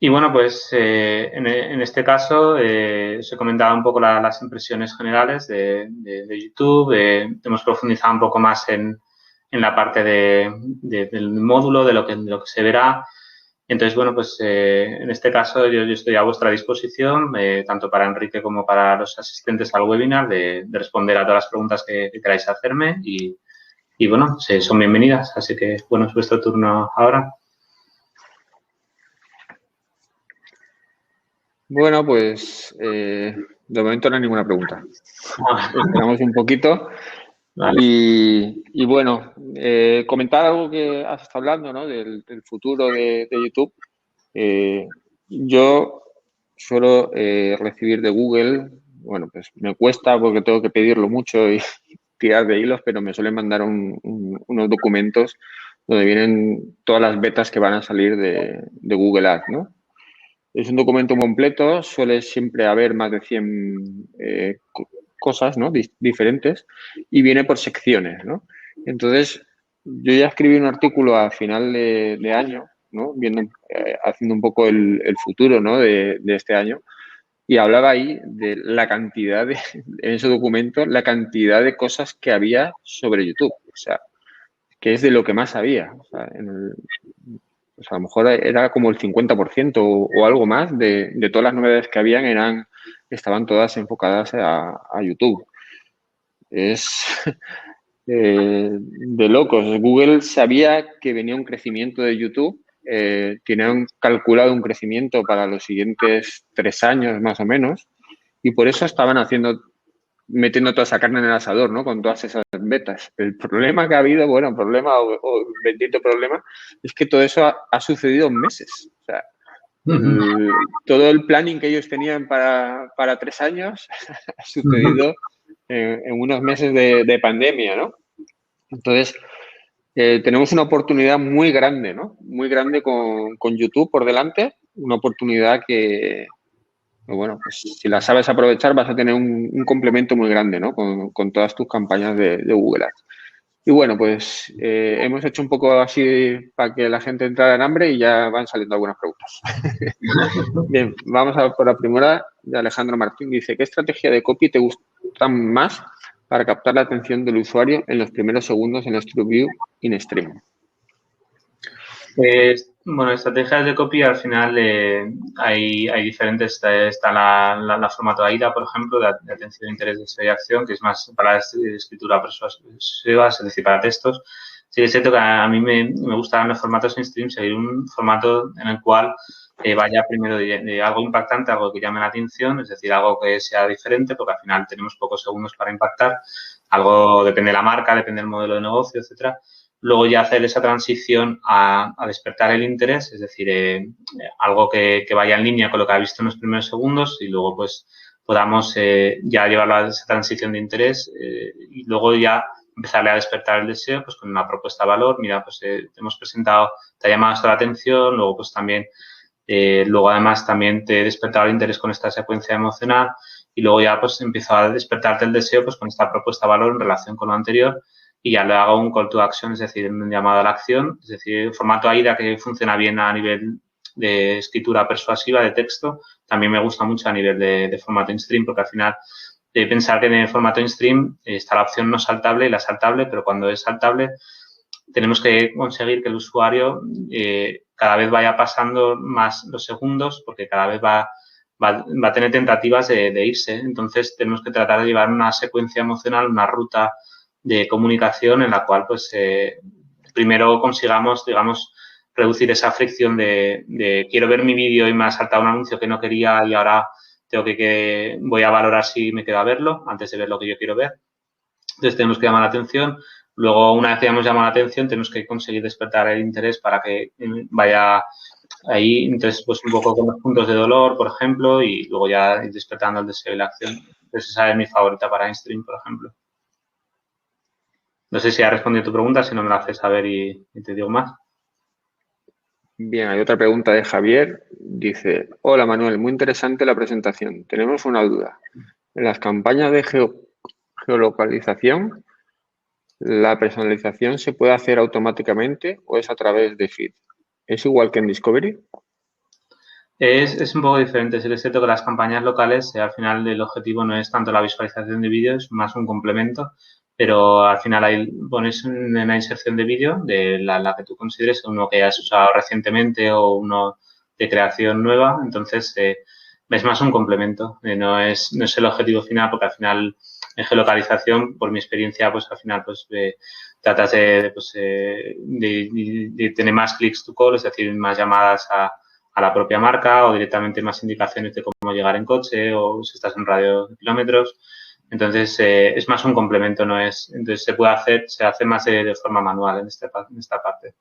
Y bueno, pues en este caso os he comentado un poco las impresiones generales de YouTube. Hemos profundizado un poco más en la parte del módulo, de lo que se verá. Entonces, bueno, pues en este caso yo estoy a vuestra disposición, tanto para Enrique como para los asistentes al webinar, de responder a todas las preguntas que queráis hacerme y bueno, son bienvenidas. Así que, bueno, es vuestro turno ahora. Bueno, pues de momento no hay ninguna pregunta. Esperamos un poquito. Vale. Y bueno, comentar algo que has estado hablando, ¿no? Del futuro de YouTube. Yo suelo recibir de Google, bueno, pues me cuesta porque tengo que pedirlo mucho y tirar de hilos, pero me suelen mandar unos documentos donde vienen todas las betas que van a salir de Google Ads, ¿no? Es un documento completo, suele siempre haber más de 100 cosas, ¿no? Diferentes, y viene por secciones, ¿no? Entonces, yo ya escribí un artículo a final de año, ¿no? Viendo, haciendo un poco el futuro, ¿no? de este año, y hablaba ahí de la cantidad en ese documento, la cantidad de cosas que había sobre YouTube. O sea, que es de lo que más había. O sea, pues a lo mejor era como el 50% o algo más de todas las novedades que habían estaban todas enfocadas a YouTube. Es de locos. Google sabía que venía un crecimiento de YouTube, tenían calculado un crecimiento para los siguientes 3 años más o menos, y por eso estaban haciendo metiendo toda esa carne en el asador, ¿no? Con todas esas betas. El problema que ha habido, bueno, problema o bendito problema, es que todo eso ha sucedido en meses. O sea, todo el planning que ellos tenían para 3 años ha sucedido en unos meses de pandemia, ¿no? Entonces, tenemos una oportunidad muy grande, ¿no? Muy grande con YouTube por delante, una oportunidad que, bueno, pues si la sabes aprovechar vas a tener un complemento muy grande, ¿no? Con todas tus campañas de Google Ads. Y bueno, pues hemos hecho un poco así para que la gente entrara en hambre y ya van saliendo algunas preguntas. Bien, vamos a por la primera de Alejandro Martín. Dice, ¿qué estrategia de copy te gusta más para captar la atención del usuario en los primeros segundos en StreamView in Stream? Bueno, estrategias de copy al final hay diferentes. Está la formato AIDA, por ejemplo, de atención, interés, deseo y acción, que es más para la escritura persuasiva, es decir, para textos. Sí, es cierto que a mí me gustan los formatos in stream, seguir un formato en el cual vaya primero de algo impactante, algo que llame la atención, es decir, algo que sea diferente, porque al final tenemos pocos segundos para impactar. Algo depende de la marca, depende del modelo de negocio, etcétera. Luego ya hacer esa transición a despertar el interés, es decir, algo que vaya en línea con lo que ha visto en los primeros segundos y luego pues podamos ya llevarlo a esa transición de interés y luego ya empezarle a despertar el deseo pues con una propuesta de valor. Mira, pues te hemos presentado, te ha llamado esto la atención, luego pues también, luego además también te he despertado el interés con esta secuencia emocional y luego ya pues empiezo a despertarte el deseo pues con esta propuesta de valor en relación con lo anterior. Y ya le hago un call to action, es decir, un llamado a la acción, es decir, formato AIDA que funciona bien a nivel de escritura persuasiva de texto. También me gusta mucho a nivel de formato in-stream, porque al final pensar que en el formato in-stream está la opción no saltable y la saltable, pero cuando es saltable tenemos que conseguir que el usuario cada vez vaya pasando más los segundos, porque cada vez va a tener tentativas de irse. Entonces, tenemos que tratar de llevar una secuencia emocional, una ruta de comunicación en la cual, pues, primero consigamos, digamos, reducir esa fricción de quiero ver mi vídeo y me ha saltado un anuncio que no quería y ahora tengo que voy a valorar si me quedo a verlo antes de ver lo que yo quiero ver. Entonces, tenemos que llamar la atención. Luego, una vez que hayamos llamado la atención, tenemos que conseguir despertar el interés para que vaya ahí. Entonces, pues, un poco con los puntos de dolor, por ejemplo, y luego ya ir despertando el deseo y la acción. Entonces, esa es mi favorita para InStream, por ejemplo. No sé si ha respondido tu pregunta, si no me la haces saber y te digo más. Bien, hay otra pregunta de Javier. Dice, hola Manuel, muy interesante la presentación. Tenemos una duda. En las campañas de geolocalización, ¿la personalización se puede hacer automáticamente o es a través de feed? ¿Es igual que en Discovery? Es un poco diferente. Sí que es cierto que las campañas locales, al final el objetivo no es tanto la visualización de vídeo, es más un complemento, pero al final ahí pones una inserción de vídeo de la que tú consideres, uno que hayas usado recientemente o uno de creación nueva, entonces es más un complemento, no es el objetivo final, porque al final en geolocalización, por mi experiencia, pues al final pues tratas de tener más clics to call, es decir, más llamadas a la propia marca o directamente más indicaciones de cómo llegar en coche o si estás en radio de kilómetros. Entonces, es más un complemento, no es. Entonces, se hace más de forma manual en esta parte.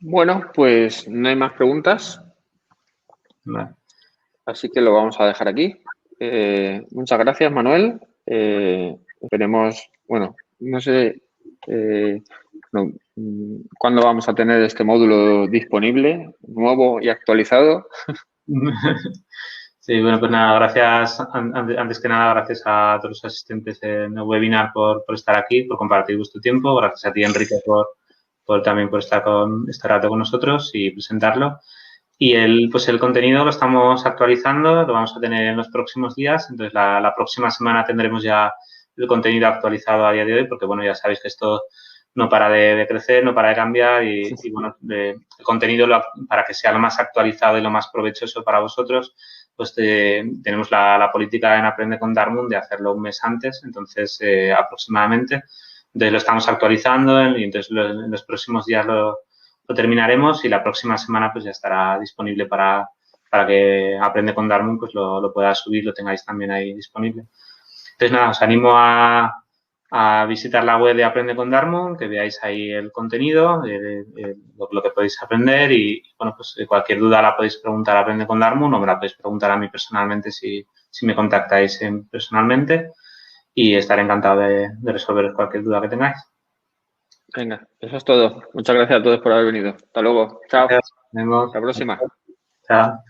Bueno, pues no hay más preguntas. Vale. Así que lo vamos a dejar aquí. Muchas gracias, Manuel. Esperemos, bueno, no sé cuándo vamos a tener este módulo disponible, nuevo y actualizado. Sí, bueno, pues nada, gracias, antes que nada, gracias a todos los asistentes en el webinar por estar aquí, por compartir vuestro tiempo. Gracias a ti, Enrique, también por estar este rato con nosotros y presentarlo. Y el contenido lo estamos actualizando, lo vamos a tener en los próximos días. Entonces, la próxima semana tendremos ya el contenido actualizado a día de hoy, porque, bueno, ya sabéis que esto no para de crecer, no para de cambiar y bueno, el contenido para que sea lo más actualizado y lo más provechoso para vosotros, pues tenemos la política en Aprende con Dartmouth de hacerlo un mes antes, entonces aproximadamente. Entonces, lo estamos actualizando y entonces en los próximos días lo terminaremos y la próxima semana pues ya estará disponible para para que Aprende con Darwin pues lo pueda subir, lo tengáis también ahí disponible. Entonces, nada, os animo a visitar la web de Aprende con Darwin, que veáis ahí el contenido, lo que podéis aprender y, bueno, pues cualquier duda la podéis preguntar a Aprende con Darwin o me la podéis preguntar a mí personalmente si me contactáis personalmente y estaré encantado de resolver cualquier duda que tengáis. Venga, eso es todo. Muchas gracias a todos por haber venido. Hasta luego. Chao. Gracias. Nos vemos. Hasta la próxima. Chao.